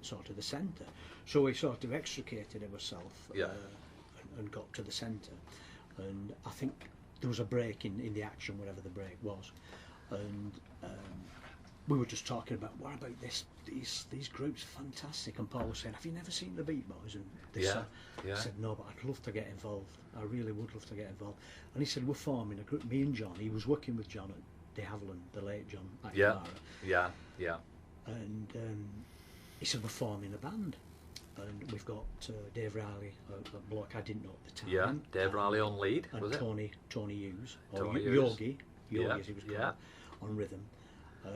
sort of the centre. So we sort of extricated himself and got to the centre. And I think there was a break in the action, whatever the break was. And we were just talking about, what about these groups, fantastic. And Paul was saying, have you never seen the Beat Boys? And they said, I said, no, but I'd love to get involved. I really would love to get involved. And he said, we're forming a group, me and John. He was working with John at De Havilland, the late John McNamara. Yeah. And he said, we're forming a band. And we've got Dave Riley, a bloke I didn't know at the time. Yeah, Dave Riley on lead, and was it? Tony Hughes, or Tony Yogi Yeah, as he was called, yeah. on rhythm.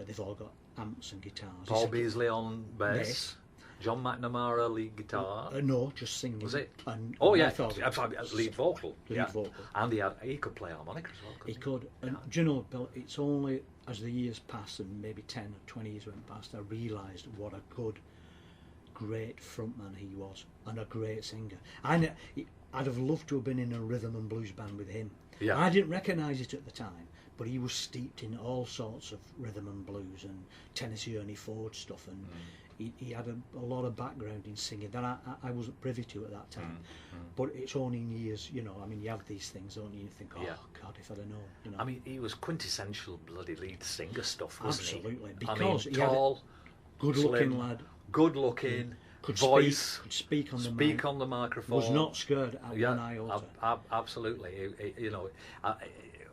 They've all got amps and guitars. He Paul said, Beasley on bass. John McNamara lead guitar. no, just singing. Was it? And Oh and yeah, I thought lead vocal. Lead vocal. And he could play harmonica as well. He Couldn't could. And do you know, Bill, it's only as the years passed, and maybe 10 or 20 years went past, I realised what a good, great frontman he was, and a great singer. I'd have loved to have been in a rhythm and blues band with him. Yeah. I didn't recognise it at the time, but he was steeped in all sorts of rhythm and blues and Tennessee Ernie Ford stuff, and he had a lot of background in singing that I wasn't privy to at that time. But it's only in years, you know, I mean, you have these things, don't you? You think, oh, Yeah. God, if I'd have known, you know. I mean, he was quintessential bloody lead singer stuff, wasn't Absolutely, he? because I he mean, had a tall, good-looking slim, lad, good-looking, could voice, could speak on the speak mic, on the microphone. was not scared at one iota. Absolutely. You know,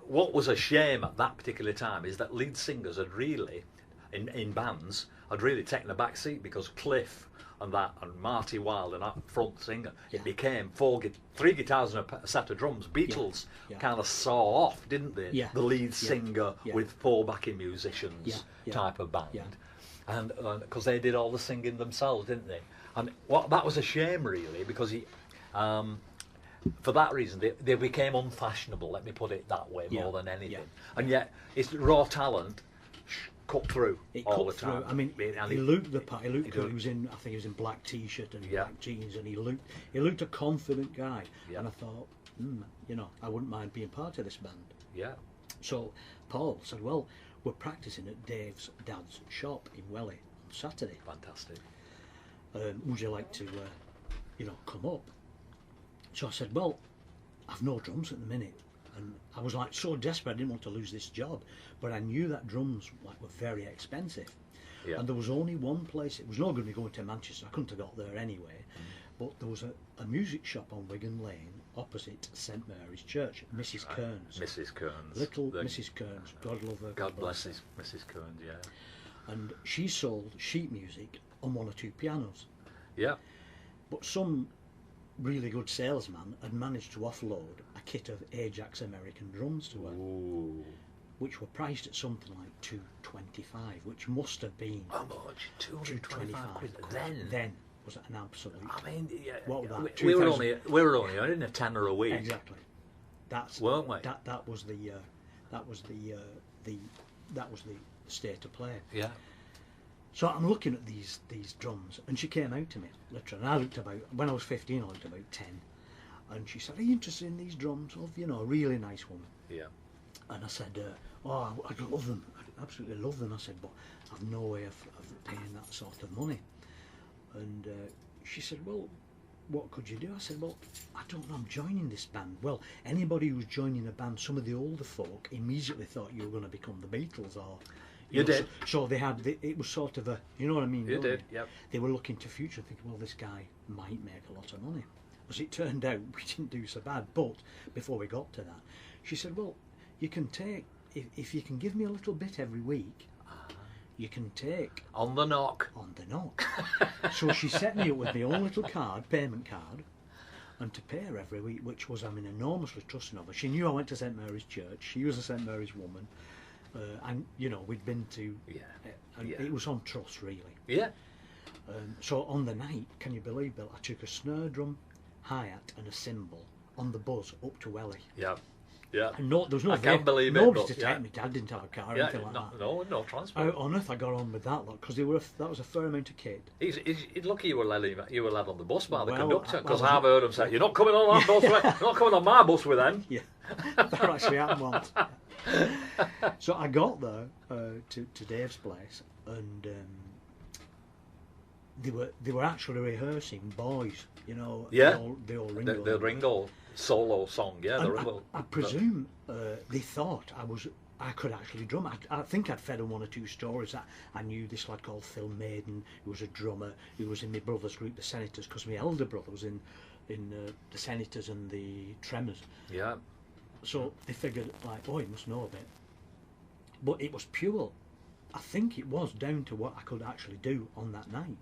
what was a shame at that particular time is that lead singers had really, in bands, had really taken a back seat, because Cliff and Marty Wilde and that front singer, it became three guitars and a set of drums. Beatles kind of saw off, didn't they? Yeah. The lead singer with four backing musicians type of band. Yeah. And because they did all the singing themselves, didn't they? And that was a shame, really, because for that reason they became unfashionable. Let me put it that way, more than anything. Yeah. And yet, it's raw talent cut through It all cut the time. through. I mean, And he looked the part. He looked. he He did. was in. I think he was in black t-shirt and Yeah. black jeans, and he looked a confident guy. Yeah. And I thought, you know, I wouldn't mind being part of this band. Yeah. So Paul said, well, we're practicing at Dave's dad's shop in Welly on Saturday. Fantastic. Would you like to, you know, come up? So I said, well, I've no drums at the minute. And I was like so desperate, I didn't want to lose this job, but I knew that drums were very expensive. Yeah. And there was only one place. It was no good me going to Manchester. I couldn't have got there anyway. But there was a music shop on Wigan Lane opposite St Mary's Church, Mrs. Kearns. Mrs. Kearns. Little The- Mrs. Kearns, God love her. God bless Mrs. Kearns, yeah. And she sold sheet music on one or two pianos. Yeah. But some really good salesman had managed to offload a kit of Ajax American drums to her, Ooh. which were priced at something like $225, which must have been How much? 225 quid. $225. Then was an absolute. I mean, yeah, What was that, we were 2000? only earning a tenner a week. Exactly. That's Weren't we? That was the state of play. Yeah. So I'm looking at these drums, and she came out to me, literally. And I looked about, when I was 15, I looked about 10. And she said, are you interested in these drums? Oh, you know, a really nice woman. Yeah. And I said, oh, I'd love them. I'd absolutely love them. I said, but I've no way of paying that sort of money. And she said, well, what could you do? I said, well, I don't know, I'm joining this band. Well, anybody who's joining a band, some of the older folk immediately thought you were going to become the Beatles, or... You know, did. So they had, it was sort of a, you know what I mean? You don't did, they? yep. They were looking to future, thinking, well, this guy might make a lot of money. As it turned out, we didn't do so bad. But before we got to that, she said, well, you can take, if you can give me a little bit every week, you can take On the knock. on the knock. So she set me up with my own little payment card, and to pay her every week, which was, I mean, enormously trusting of her. She knew I went to St Mary's Church. She was a St Mary's woman. And, you know, we'd been to... and it was on trust, really. Yeah. So on the night, can you believe, Bill, I took a snare drum, hi-hat and a cymbal on the bus up to Welly. Yeah. Yeah. And there was no I can't believe it, nobody but to yeah. take me. Dad didn't have a car or Yeah. anything like that. No transport. How on earth I got on with that lot, because that was a fair amount of kit. He's lucky you were led on the bus by the Well, conductor, because I I've heard him say, "You're not coming on that bus. You're not coming on my bus with them." Yeah, that actually happened once. So I got there to Dave's place, and they were actually rehearsing Boys, you know, Yeah. the old Ringo. The Ringo solo song, yeah. The And Ringo. I presume they thought I could actually drum. I think I'd fed them one or two stories. I knew this lad called Phil Maiden, who was a drummer, who was in my brother's group, the Senators, because my elder brother was in the Senators and the Tremors. Yeah. So they figured, like, oh, he must know a bit. But it was pure. I think it was down to what I could actually do on that night.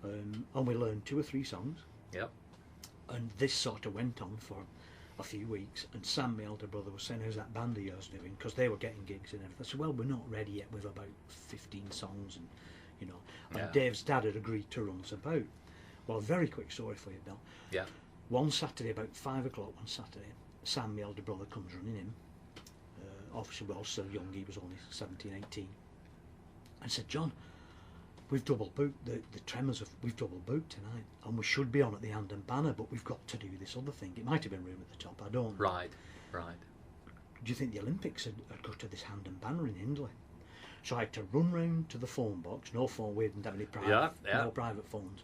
And we learned 2 or 3 songs. Yep. And this sort of went on for a few weeks. And Sam, my elder brother, was saying, how's that band of yours doing? Because they were getting gigs and everything. I said, well, we're not ready yet with about 15 songs. And, you know, and Yeah. Dave's dad had agreed to run us about. Well, a very quick story for you, Bill. Yeah. One Saturday, about 5 o'clock one Saturday, Sam, my elder brother, comes running in. Obviously, we were all still young. He was only 17, 18. And said, John, we've double booked the Tremors. We've double booked tonight, and we should be on at the Hand and Banner, but we've got to do this other thing. It might have been room at the top. I don't. Right. Do you think the Olympics had got to this Hand and Banner in Hindley? So I had to run round to the phone box. No phone. We didn't have any private. Yeah. No private phones.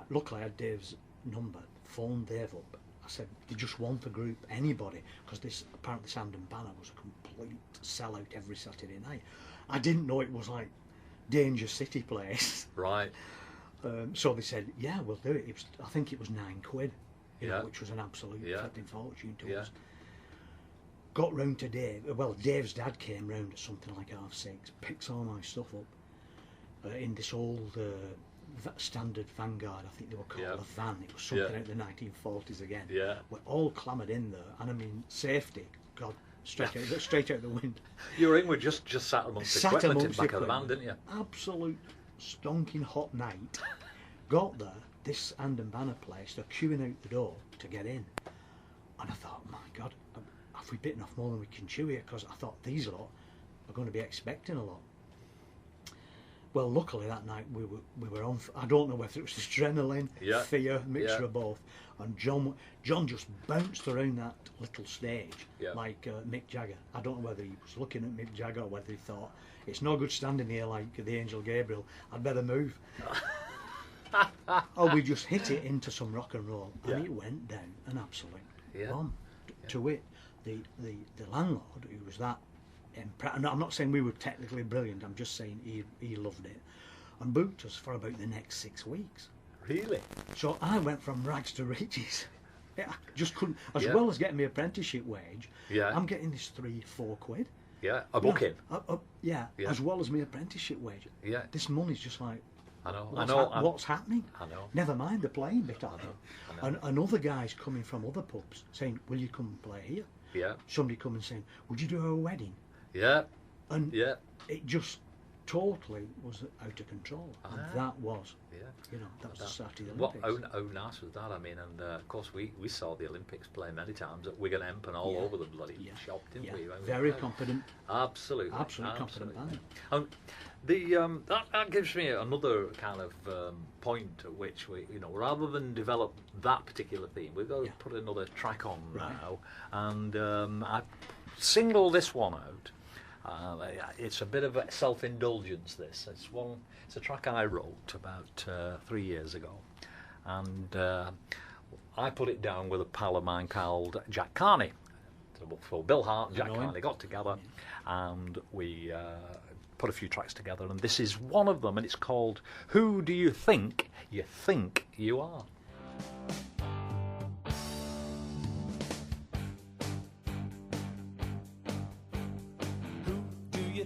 Luckily, I had Dave's number. Phoned Dave up. I said, "They just want a group, anybody," because apparently Hand and Banner was a complete sellout every Saturday night. I didn't know it was like Danger City place. Right. So they said, "Yeah, we'll do it." I think it was £9, you know, Yeah. which was an absolute Yeah. flipping fortune to Yeah. us. Got round to Dave. Well, Dave's dad came round at something like 6:30, picks all my stuff up in this old standard Vanguard, I think they were called, Yeah. a van. It was something Yeah. out of the 1940s again. Yeah. We're all clamoured in there, and I mean, safety, God, straight out the window. You were in with just sat amongst Sat equipment in amongst the back of the van, equipment. didn't you? Absolute stonking hot night. Got there, this Hand and Banner place, they're queuing out the door to get in. And I thought, my God, have we bitten off more than we can chew here? Because I thought these lot are going to be expecting a lot. Well, luckily that night we were on. I don't know whether it was adrenaline, Yeah. fear, mixture Yeah. of both. And John just bounced around that little stage Yeah. like Mick Jagger. I don't know whether he was looking at Mick Jagger or whether he thought it's no good standing here like the Angel Gabriel. I'd better move. Oh, we just hit it into some rock and roll, and Yeah. it went down an absolute Yeah. bomb. To it, the landlord, who was that and I'm not saying we were technically brilliant, I'm just saying he loved it, and booked us for about the next 6 weeks. Really? So I went from rags to riches. Yeah, I just couldn't, as Yeah. well as getting my apprenticeship wage, Yeah. I'm getting this £3-4. Yeah. A booking. Yeah, Yeah. as well as my apprenticeship wage. Yeah. This money's just like, I know. what's happening? I know. Never mind the playing bit of it. I know. And other guys coming from other pubs saying, "Will you come and play here?" Yeah. Somebody coming saying, "Would you do a wedding?" Yeah. And Yeah. it just totally was out of control. And that was, Yeah. that was the start of the What? Olympics. How nice was that? I mean, and of course we saw the Olympics play many times at Wigan Emp and all Yeah. over the bloody Yeah. shop, didn't Yeah. we? I mean, Very competent. Absolutely. Competent band. That gives me another kind of point at which we, rather than develop that particular theme, we've got to Yeah. put another track on Right. now, and I single this one out. It's a bit of a self-indulgence. It's a track I wrote about 3 years ago, and I put it down with a pal of mine called Jack Carney. So Bill Hart and Jack know him. Carney got together, and we put a few tracks together, and this is one of them, and it's called "Who Do You Think You Are?" Who do you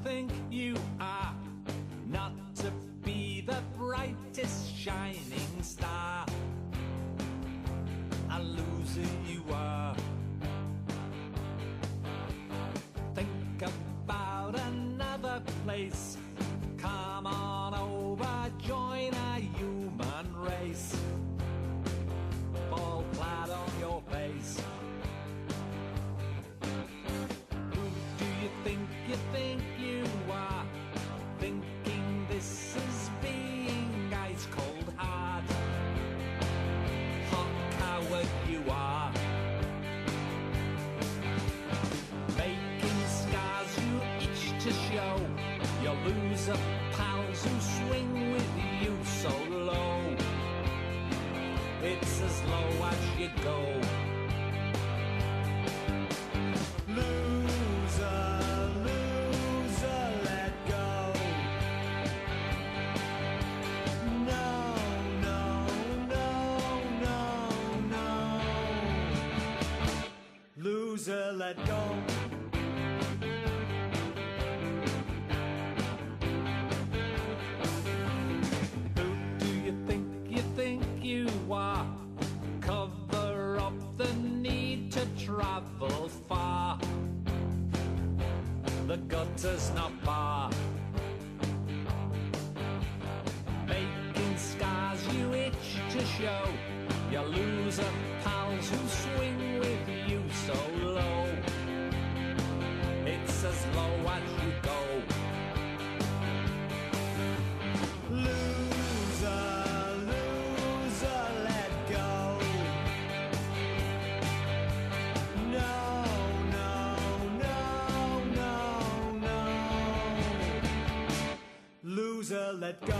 think you are? Not to be the brightest shining star. A loser you are. Think about another place. Come on over, join a human race. Fall flat on your face. Who do you think you are? Thinking this is being ice cold hard. Hot coward you are. Making scars you itch to show. Your loser pals who swing with you so low. It's as low as you go. Loser, loser, let go. No, no, no, no, no. Loser, let go. Who do you think you are? Cover up the need to travel far. The gutter's not far. Making scars you itch to show. Your loser pals who swing with you so low. It's as low as you go. let go.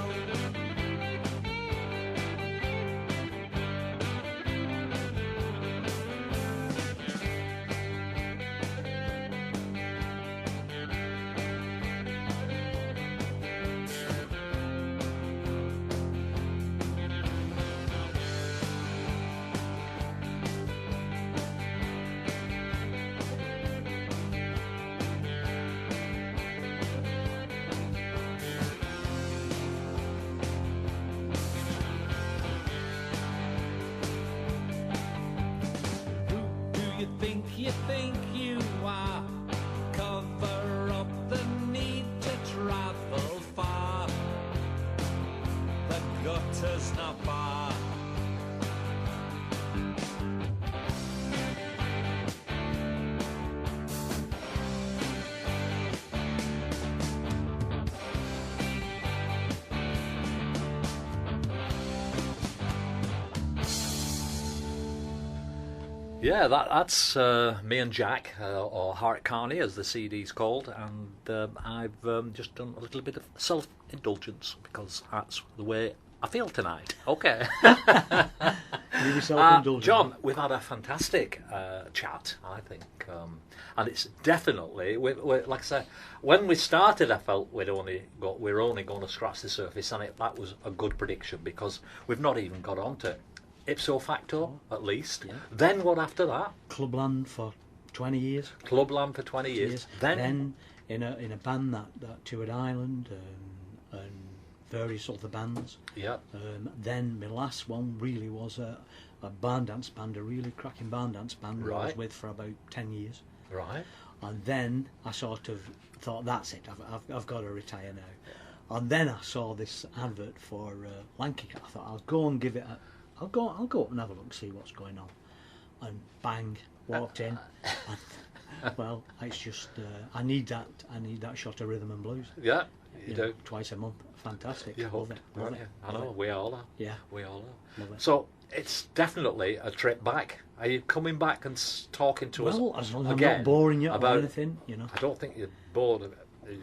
You think you are? Cover up the need to travel far. The gutter's not far. Yeah, that's me and Jack, or Hart Carney as the CD's called, and I've just done a little bit of self-indulgence because that's the way I feel tonight. Okay. Really self-indulgent. John, we've had a fantastic chat, I think, and it's definitely, like I say, when we started, I felt we're only going to scratch the surface, and that was a good prediction because we've not even got onto it. Ipso Facto, at least. Yeah. Then what after that? Clubland for 20 years. Clubland for 20 years. Then in a band that toured Ireland and various other bands. Yeah. Then my last one really was a barn dance band, a really cracking barn dance band that I was with for about 10 years. Right. And then I sort of thought, that's it, I've got to retire now. And then I saw this advert for Lankybeat. I thought, I'll go and give it I'll go up and have a look, see what's going on. And bang, walked in. And, well, it's just I need that shot of rhythm and blues. Yeah, you do. Twice a month. Fantastic. Yeah, love it. Love it. I know, we all are. Yeah. We all are. Love it. So it's definitely a trip back. Are you coming back and talking to us again? Well, as long as I'm not boring you about or anything, you know. I don't think you're bored of it.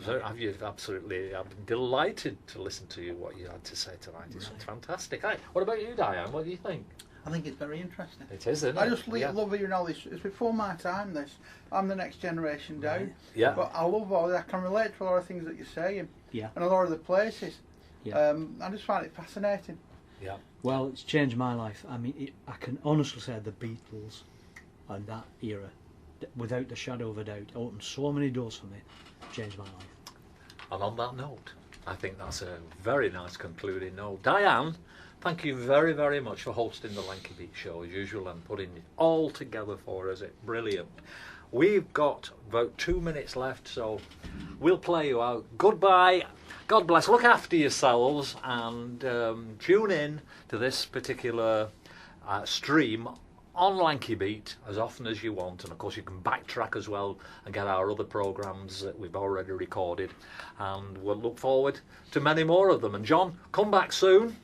Have you? Absolutely. I'm delighted to listen to you, what you had to say tonight. It's fantastic. Right. What about you, Diane? What do you think? I think it's very interesting. It is, isn't it? I just love hearing all this. It's before my time, this. I'm the next generation down. Right. Yeah. But I love all that. I can relate to a lot of things that you're saying. Yeah. And a lot of the places. Yeah. I just find it fascinating. Yeah. Well, it's changed my life. I mean, I can honestly say the Beatles and that era, without the shadow of a doubt, opened so many doors for me. Changed my life. And on that note, I think that's a very nice concluding note. Diane, thank you very, very much for hosting the Lankybeat show as usual and putting it all together for us. It's brilliant. We've got about 2 minutes left, so we'll play you out. Goodbye. God bless. Look after yourselves and tune in to this particular stream on Lankybeat as often as you want, and of course you can backtrack as well and get our other programmes that we've already recorded, and we'll look forward to many more of them. And John, come back soon.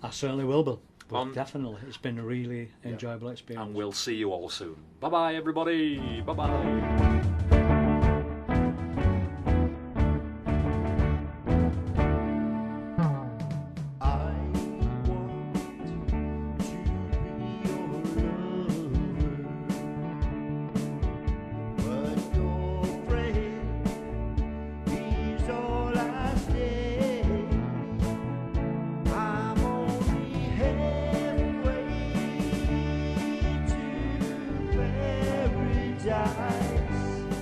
I certainly will, Bill. Definitely. It's been a really enjoyable experience. And we'll see you all soon. Bye bye everybody. Bye bye. Paradise.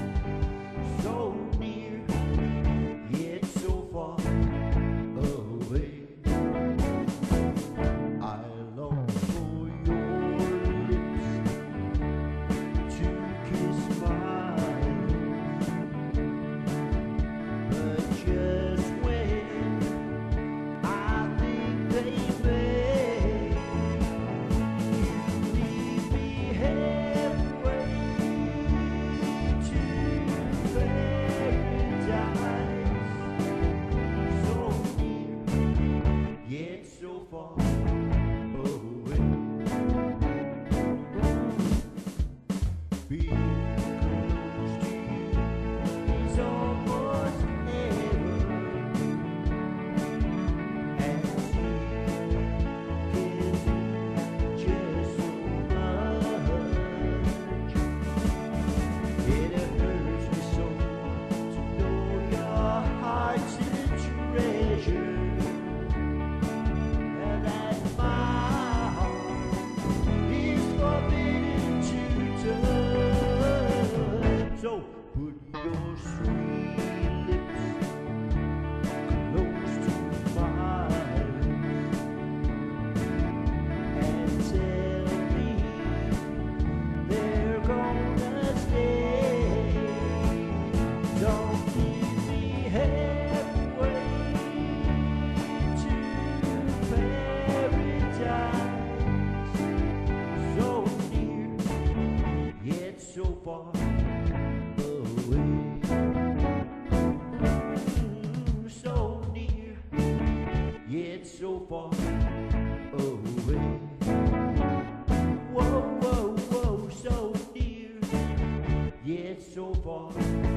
so far away. Whoa, whoa, whoa, so near, yet so far